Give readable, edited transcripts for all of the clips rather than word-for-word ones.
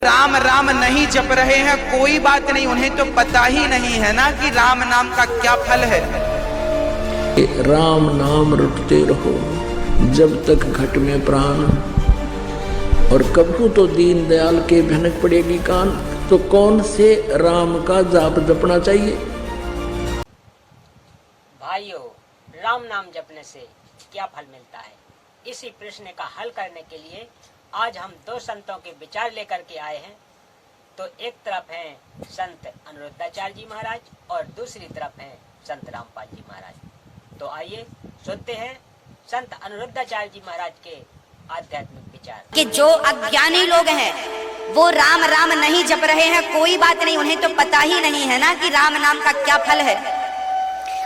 राम राम नहीं जप रहे हैं कोई बात नहीं, उन्हें तो पता ही नहीं है ना कि राम नाम का क्या फल है। राम नाम रटते रहो जब तक घट में प्राण, और कभू तो दीन दयाल के भनक पड़ेगी कान। तो कौन से राम का जाप जपना चाहिए? भाइयों, राम नाम जपने से क्या फल मिलता है, इसी प्रश्न का हल करने के लिए आज हम दो संतों के विचार लेकर के आए हैं। तो एक तरफ हैं संत अनिरुद्धाचार्य जी महाराज और दूसरी तरफ हैं संत रामपाल जी महाराज। तो आइए सुनते हैं संत अनिरुद्धाचार्य जी महाराज के आध्यात्मिक विचार। कि जो अज्ञानी लोग हैं वो राम राम नहीं जप रहे हैं कोई बात नहीं, उन्हें तो पता ही नहीं है ना कि राम नाम का क्या फल है।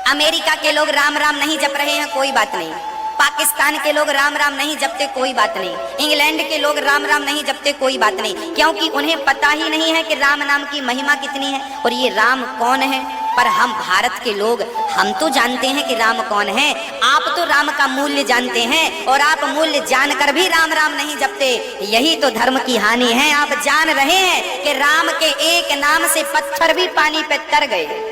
अमेरिका के लोग राम राम नहीं जप रहे हैं कोई बात नहीं, पाकिस्तान के लोग राम राम नहीं जपते कोई बात नहीं, इंग्लैंड के लोग राम राम नहीं जपते कोई बात नहीं, क्योंकि उन्हें पता ही नहीं है कि राम नाम की महिमा कितनी है और ये राम कौन है। पर हम भारत के लोग हम तो जानते हैं कि राम कौन है। आप तो राम का मूल्य जानते हैं और आप मूल्य जानकर भी राम राम नहीं जपते, यही तो धर्म की हानि है। आप जान रहे हैं कि राम के एक नाम से पत्थर भी पानी पे तर गए।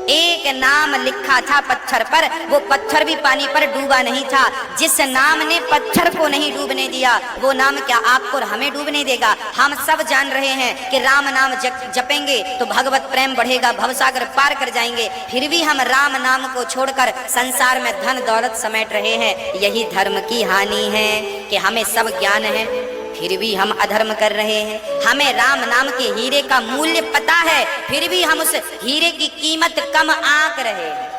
एक नाम लिखा था पत्थर पर, वो पत्थर भी पानी पर डूबा नहीं था। जिस नाम ने पत्थर को नहीं डूबने दिया वो नाम क्या आपको और हमें डूबने देगा। हम सब जान रहे हैं कि राम नाम जपेंगे तो भगवत प्रेम बढ़ेगा, भवसागर पार कर जाएंगे। फिर भी हम राम नाम को छोड़कर संसार में धन दौलत समेट रहे हैं। यही धर्म की हानि है कि हमें सब ज्ञान है फिर भी हम अधर्म कर रहे हैं। हमें राम नाम के हीरे का मूल्य पता है फिर भी हम उस हीरे की कीमत कम आंक रहे हैं।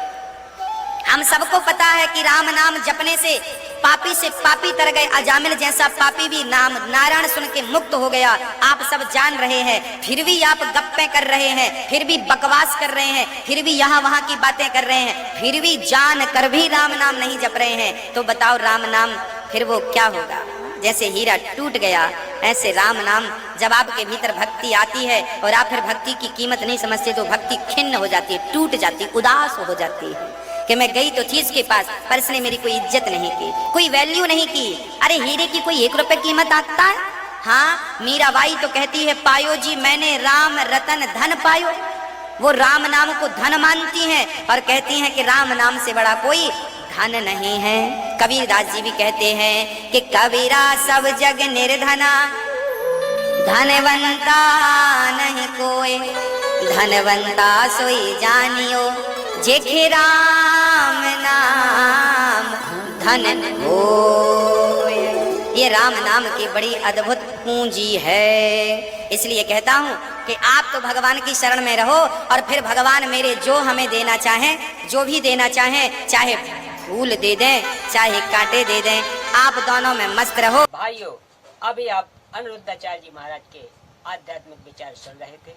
हम सबको पता है कि राम नाम जपने से पापी तर गए। अजामिल जैसा पापी भी नाम नारायण सुन के मुक्त हो गया। आप सब जान रहे हैं फिर भी आप गप्पे कर रहे हैं, फिर भी बकवास कर रहे हैं, फिर भी यहाँ वहाँ की बातें कर रहे हैं, फिर भी जान कर भी राम नाम नहीं जप रहे हैं। तो बताओ राम नाम फिर वो क्या होगा। जैसे हीरा टूट गया ऐसे राम नाम जब आपके भीतर भक्ति आती है और आप फिर भक्ति की कीमत नहीं समझते तो भक्ति खिन्न हो जाती है, टूट जाती है, उदास हो जाती है कि मैं गई तो थी इसके पास पर इसने मेरी कोई इज्जत नहीं की, कोई वैल्यू नहीं की। अरे हीरे की कोई 1 रुपए कीमत आता है? हाँ, मीराबाई तो कहती है पायो जी मैंने राम रतन धन पायो। वो राम नाम को धन मानती हैं और कहती हैं कि राम नाम से बड़ा कोई धन नहीं है। कबीरदास जी भी कहते हैं कि कबीरा सब जग निर्धना, धनवंता नहीं कोई, धनवंता सोई जानियो, जेखे राम नाम धन होए। ये राम नाम की बड़ी अद्भुत पूंजी है। इसलिए कहता हूँ कि आप तो भगवान की शरण में रहो और फिर भगवान मेरे जो हमें देना चाहें, जो भी देना चाहें, चाहे फूल दे दें चाहे कांटे दे दें, आप दोनों में मस्त रहो। भाइयों, अभी आप अनिरुद्धाचार्य जी महाराज के आध्यात्मिक विचार सुन रहे थे।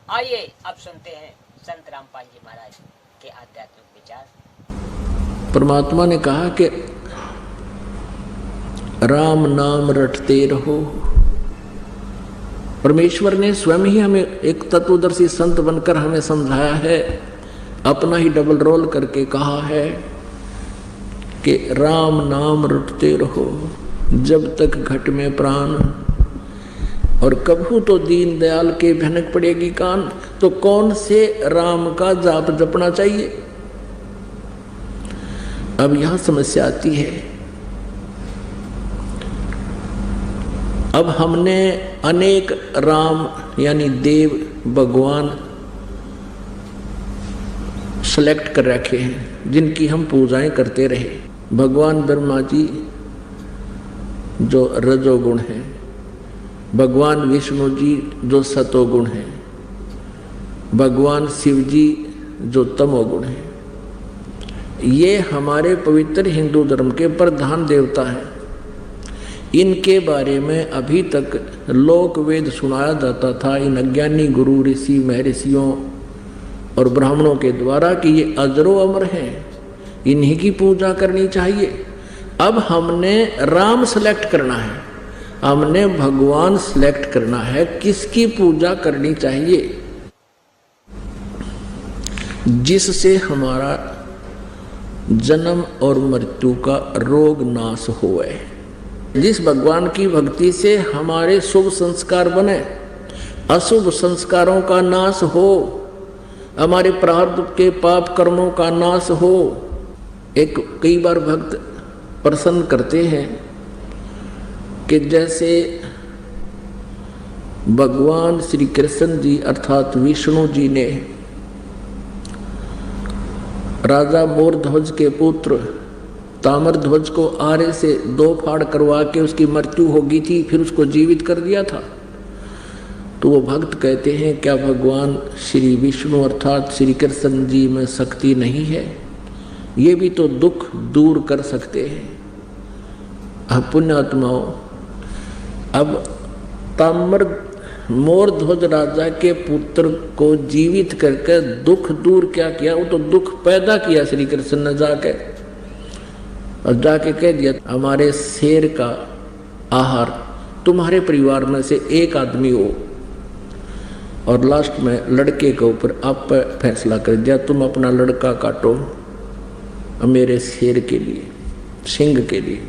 आइए अब सुनते हैं संत रामपाल जी महाराज के आध्यात्मिक विचार। परमात्मा ने कहा कि राम नाम रटते रहो। परमेश्वर ने स्वयं ही हमें एक तत्वदर्शी संत बनकर हमें समझाया है, अपना ही डबल रोल करके कहा है कि राम नाम रटते रहो जब तक घट में प्राण, और कभू तो दीन दयाल के भनक पड़ेगी कान। तो कौन से राम का जाप जपना चाहिए? अब यहां समस्या आती है। अब हमने अनेक राम यानी देव भगवान सेलेक्ट कर रखे हैं जिनकी हम पूजाएं करते रहे। भगवान ब्रह्मा जी जो रजोगुण हैं, भगवान विष्णु जी जो सतोगुण हैं, भगवान शिव जी जो तमोगुण हैं। ये हमारे पवित्र हिंदू धर्म के प्रधान देवता हैं। इनके बारे में अभी तक लोक वेद सुनाया जाता था इन अज्ञानी गुरु ऋषि महर्षियों और ब्राह्मणों के द्वारा कि ये अजरो अमर हैं, इन्हीं की पूजा करनी चाहिए। अब हमने राम सेलेक्ट करना है, हमने भगवान सेलेक्ट करना है किसकी पूजा करनी चाहिए, जिससे हमारा जन्म और मृत्यु का रोग नाश होए। जिस भगवान की भक्ति से हमारे शुभ संस्कार बने, अशुभ संस्कारों का नाश हो, हमारे प्रारब्ध के पाप कर्मों का नाश हो। एक कई बार भक्त प्रसन्न करते हैं कि जैसे भगवान श्री कृष्ण जी अर्थात विष्णु जी ने राजा मोरध्वज के पुत्र ताम्रध्वज को आरे से 2 फाड़ करवा के उसकी मृत्यु हो गई थी, फिर उसको जीवित कर दिया था। तो वो भक्त कहते हैं क्या भगवान श्री विष्णु अर्थात श्री कृष्ण जी में शक्ति नहीं है? ये भी तो दुख दूर कर सकते हैं। अब पुण्यात्माओं, अब मोरध्वज राजा के पुत्र को जीवित करके दुख दूर क्या किया? वो तो दुख पैदा किया श्री कृष्ण ने जाके, और जाके कह दिया हमारे शेर का आहार तुम्हारे परिवार में से एक आदमी हो। और लास्ट में लड़के के ऊपर आप फैसला कर दिया, तुम अपना लड़का काटो मेरे शेर के लिए, सिंह के लिए।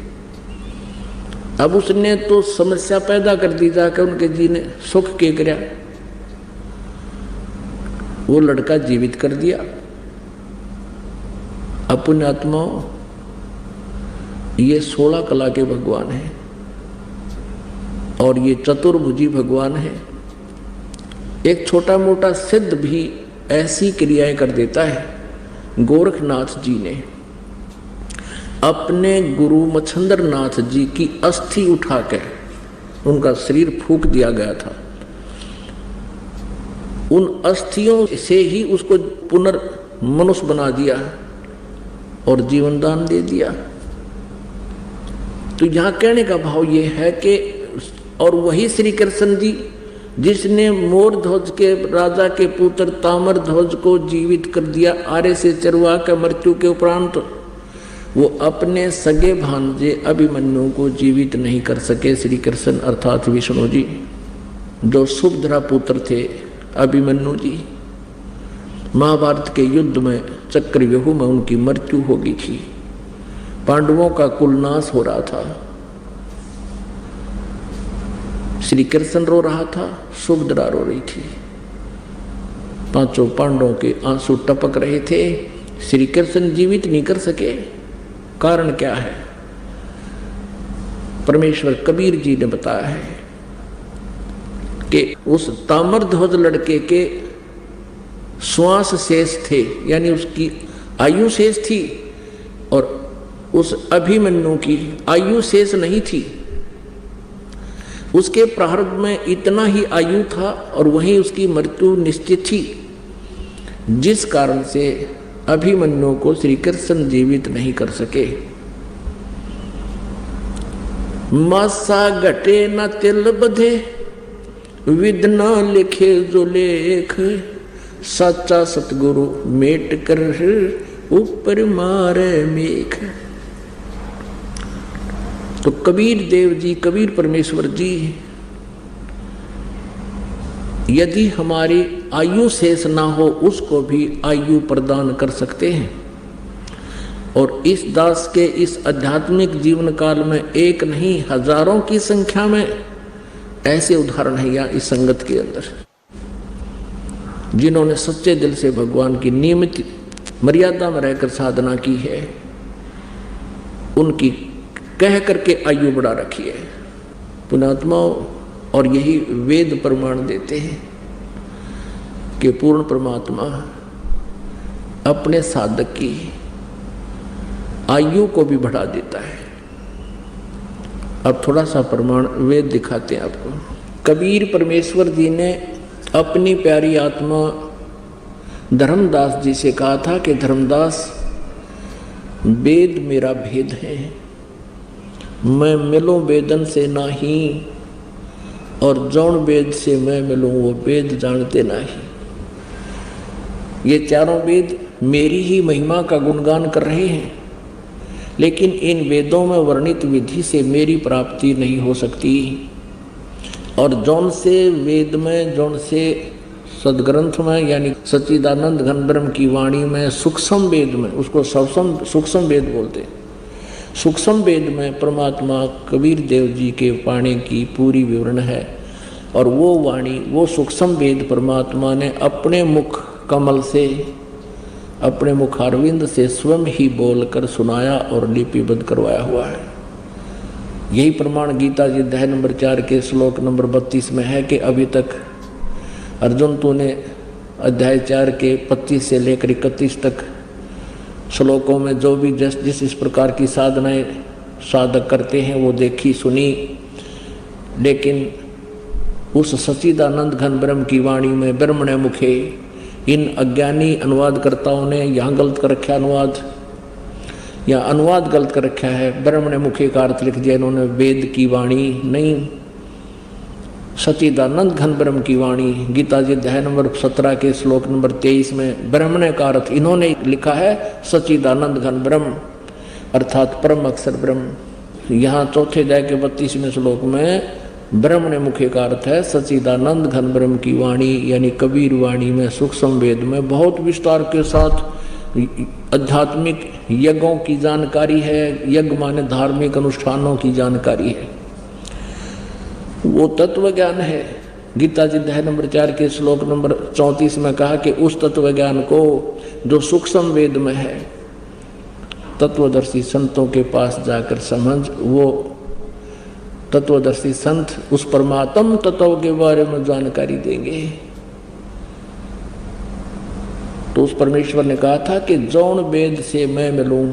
अब उसने तो समस्या पैदा कर दी जाकर, उनके जी ने सुख के कराया, वो लड़का जीवित कर दिया। अपने आत्माओं, ये 16 कला के भगवान हैं और ये चतुर्भुजी भगवान है। एक छोटा मोटा सिद्ध भी ऐसी क्रियाएं कर देता है। गोरखनाथ जी ने अपने गुरु मच्छंदर नाथ जी की अस्थि उठाकर, उनका शरीर फूंक दिया गया था, उन अस्थियों से ही उसको पुनर्मनुष्य बना दिया और जीवन दान दे दिया। तो यहां कहने का भाव ये है कि और वही श्री कृष्ण जी जिसने मोरध्वज के राजा के पुत्र ताम्रध्वज को जीवित कर दिया आरे से चरवा कर मृत्यु के उपरांत, वो अपने सगे भांजे अभिमन्यु को जीवित नहीं कर सके। श्री कृष्ण अर्थात विष्णु जी जो सुभद्रा पुत्र थे अभिमन्यु जी, महाभारत के युद्ध में चक्रव्यूह में उनकी मृत्यु हो गई थी। पांडवों का कुल नाश हो रहा था, श्री कृष्ण रो रहा था, सुभद्रा रो रही थी, 5 पांडवों के आंसू टपक रहे थे। श्री कृष्ण जीवित नहीं कर सके, कारण क्या है? परमेश्वर कबीर जी ने बताया है कि उस ताम्रध्वज लड़के के श्वास शेष थे, यानी उसकी आयु शेष थी, और उस अभिमन्यु की आयु शेष नहीं थी। उसके प्रारब्ध में इतना ही आयु था और वहीं उसकी मृत्यु निश्चित थी, जिस कारण से अभिमन्यु को श्री कृष्ण जीवित नहीं कर सके। मासा घटे न तिल बधे, विद न लिखे जो लेख, सच्चा सतगुरु मेट कर ऊपर मारे मेघ। तो कबीर देव जी, कबीर परमेश्वर जी यदि हमारी आयु शेष ना हो उसको भी आयु प्रदान कर सकते हैं। और इस दास के इस आध्यात्मिक जीवन काल में एक नहीं हजारों की संख्या में ऐसे उदाहरण है या इस संगत के अंदर, जिन्होंने सच्चे दिल से भगवान की नियमित मर्यादा में रहकर साधना की है, उनकी कह करके आयु बढ़ा रखी है पुण्यात्माओं। और यही वेद प्रमाण देते हैं कि पूर्ण परमात्मा अपने साधक की आयु को भी बढ़ा देता है। अब थोड़ा सा प्रमाण वेद दिखाते हैं आपको। कबीर परमेश्वर जी ने अपनी प्यारी आत्मा धर्मदास जी से कहा था कि धर्मदास, वेद मेरा भेद है, मैं मिलूं वेदन से नाही, और जौन वेद से मैं मिलूं वो वेद जानते नहीं। ये चारों वेद मेरी ही महिमा का गुणगान कर रहे हैं, लेकिन इन वेदों में वर्णित विधि से मेरी प्राप्ति नहीं हो सकती। और जौन से वेद में, जौन से सदग्रंथ में, यानी सच्चिदानंद घन ब्रह्म की वाणी में सूक्ष्म वेद में, उसको सूक्ष्म वेद बोलते हैं, सूक्ष्म वेद में परमात्मा कबीर देव जी के वाणी की पूरी विवरण है, और वो वाणी, वो सूक्ष्म वेद परमात्मा ने अपने मुख कमल से, अपने मुखारविंद से स्वयं ही बोलकर सुनाया और लिपिबद्ध करवाया हुआ है। यही प्रमाण गीता जी अध्याय नंबर 4 के श्लोक नंबर 32 में है कि अभी तक अर्जुन तूने अध्याय 4 के 25 से लेकर 31 तक श्लोकों में जो भी जिस इस प्रकार की साधनाएं साधक करते हैं वो देखी सुनी, लेकिन उस सच्चिदानंद घन ब्रह्म की वाणी में ब्रह्मणे मुखे इन अज्ञानी अनुवादकर्ताओं ने यहाँ गलत कर रखा अनुवाद, या अनुवाद गलत कर रखा है। ब्रह्मणे मुखे का अर्थ लिख दिया इन्होंने वेद की वाणी नहीं, सच्चिदानंद घन ब्रह्म की वाणी। गीता जी अध्याय नंबर 17 के श्लोक नंबर 23 में ब्रह्मणे का अर्थ इन्होंने लिखा है सच्चिदानंद घन ब्रह्म अर्थात परम अक्षर ब्रह्म। यहाँ चौथे अध्याय के 32वें श्लोक में ब्रह्मणे मुखे का अर्थ है सच्चिदानंद घन ब्रह्म की वाणी, यानी कबीर वाणी में सूक्ष्म वेद में बहुत विस्तार के साथ आध्यात्मिक यज्ञों की जानकारी है। यज्ञ माने धार्मिक अनुष्ठानों की जानकारी है, वो तत्व ज्ञान है। गीता जी अध्याय नंबर 4 के श्लोक नंबर 34 में कहा कि उस तत्व ज्ञान को जो सूक्ष्म वेद में है, तत्वदर्शी संतों के पास जाकर समझ। वो तत्वदर्शी संत उस परमात्म तत्व के बारे में जानकारी देंगे। तो उस परमेश्वर ने कहा था कि जौन वेद से मैं मिलूं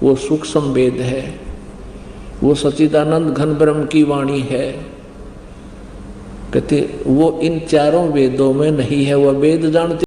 वो सूक्ष्म वेद है, वो सच्चिदानंद घन ब्रह्म की वाणी है। कहते वो इन चारों वेदों में नहीं है, वह वेद जानते